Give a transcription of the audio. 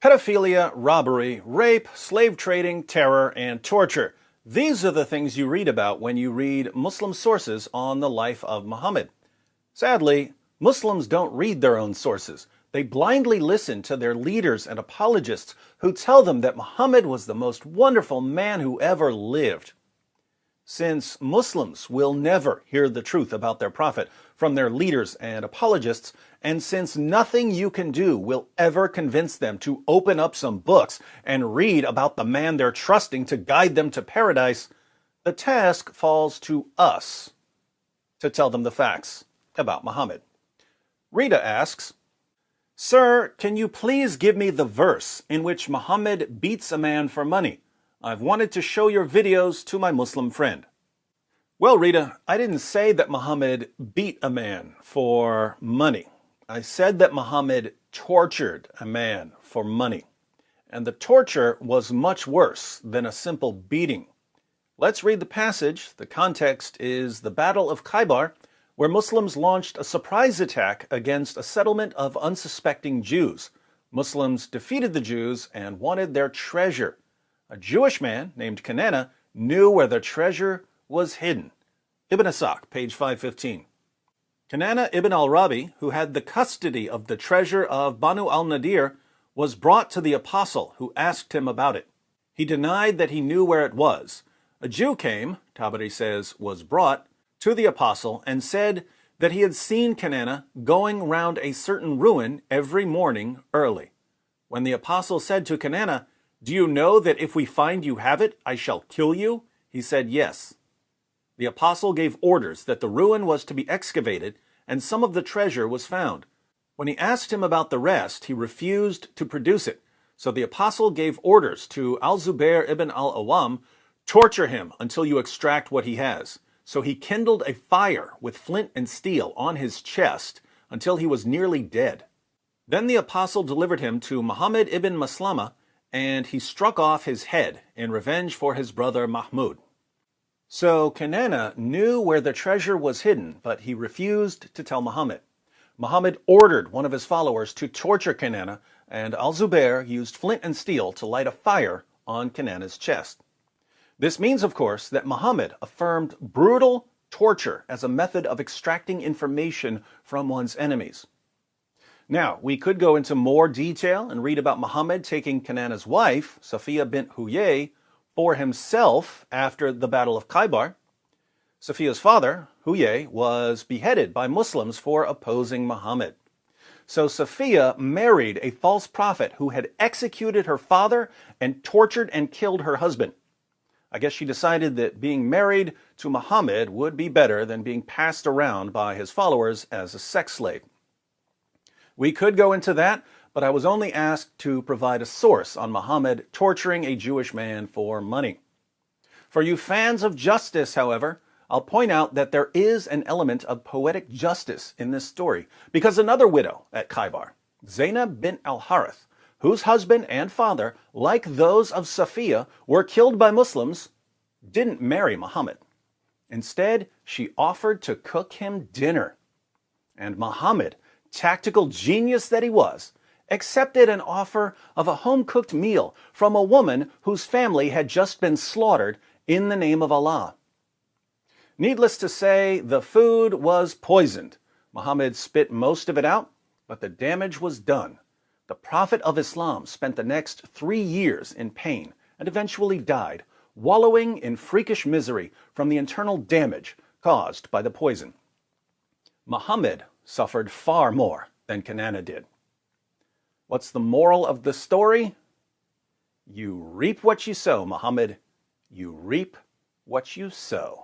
Pedophilia, robbery, rape, slave trading, terror, and torture. These are the things you read about when you read Muslim sources on the life of Muhammad. Sadly, Muslims don't read their own sources. They blindly listen to their leaders and apologists who tell them that Muhammad was the most wonderful man who ever lived. Since Muslims will never hear the truth about their prophet from their leaders and apologists, and since nothing you can do will ever convince them to open up some books and read about the man they're trusting to guide them to paradise, the task falls to us to tell them the facts about Muhammad. Rita asks, "Sir, can you please give me the verse in which Muhammad beats a man for money? I've wanted to show your videos to my Muslim friend." Well, Rita, I didn't say that Muhammad beat a man for money. I said that Muhammad tortured a man for money. And the torture was much worse than a simple beating. Let's read the passage. The context is the Battle of Khaybar, where Muslims launched a surprise attack against a settlement of unsuspecting Jews. Muslims defeated the Jews and wanted their treasure. A Jewish man named Kanana knew where the treasure was hidden. Ibn Asaq, page 515. Kanana ibn al-Rabi, who had the custody of the treasure of Banu al-Nadir, was brought to the apostle, who asked him about it. He denied that he knew where it was. A Jew came, Tabari says was brought, to the apostle and said that he had seen Kanana going round a certain ruin every morning early. When the apostle said to Kanana, "Do you know that if we find you have it, I shall kill you?" he said, "Yes." The apostle gave orders that the ruin was to be excavated, and some of the treasure was found. When he asked him about the rest, he refused to produce it. So the apostle gave orders to al-Zubair ibn al-Awam, "Torture him until you extract what he has." So he kindled a fire with flint and steel on his chest until he was nearly dead. Then the apostle delivered him to Muhammad ibn Maslama, and he struck off his head in revenge for his brother Mahmud. So Kanana knew where the treasure was hidden, but he refused to tell Muhammad. Muhammad ordered one of his followers to torture Kanana, and al-Zubair used flint and steel to light a fire on Kanana's chest. This means, of course, that Muhammad affirmed brutal torture as a method of extracting information from one's enemies. Now, we could go into more detail and read about Muhammad taking Kanana's wife, Safiya bint Huyay, for himself after the Battle of Khaybar. Safiya's father, Huyay, was beheaded by Muslims for opposing Muhammad. So Safiya married a false prophet who had executed her father and tortured and killed her husband. I guess she decided that being married to Muhammad would be better than being passed around by his followers as a sex slave. We could go into that, but I was only asked to provide a source on Muhammad torturing a Jewish man for money. For you fans of justice, however, I'll point out that there is an element of poetic justice in this story, because another widow at Khaybar, Zainab bint al-Harith, whose husband and father, like those of Safiya, were killed by Muslims, didn't marry Muhammad. Instead, she offered to cook him dinner. And Muhammad, tactical genius that he was, accepted an offer of a home-cooked meal from a woman whose family had just been slaughtered in the name of Allah. Needless to say, the food was poisoned. Muhammad spit most of it out, but the damage was done. The Prophet of Islam spent the next 3 years in pain and eventually died, wallowing in freakish misery from the internal damage caused by the poison. Muhammad suffered far more than Kanana did. What's the moral of the story? You reap what you sow, Muhammad. You reap what you sow.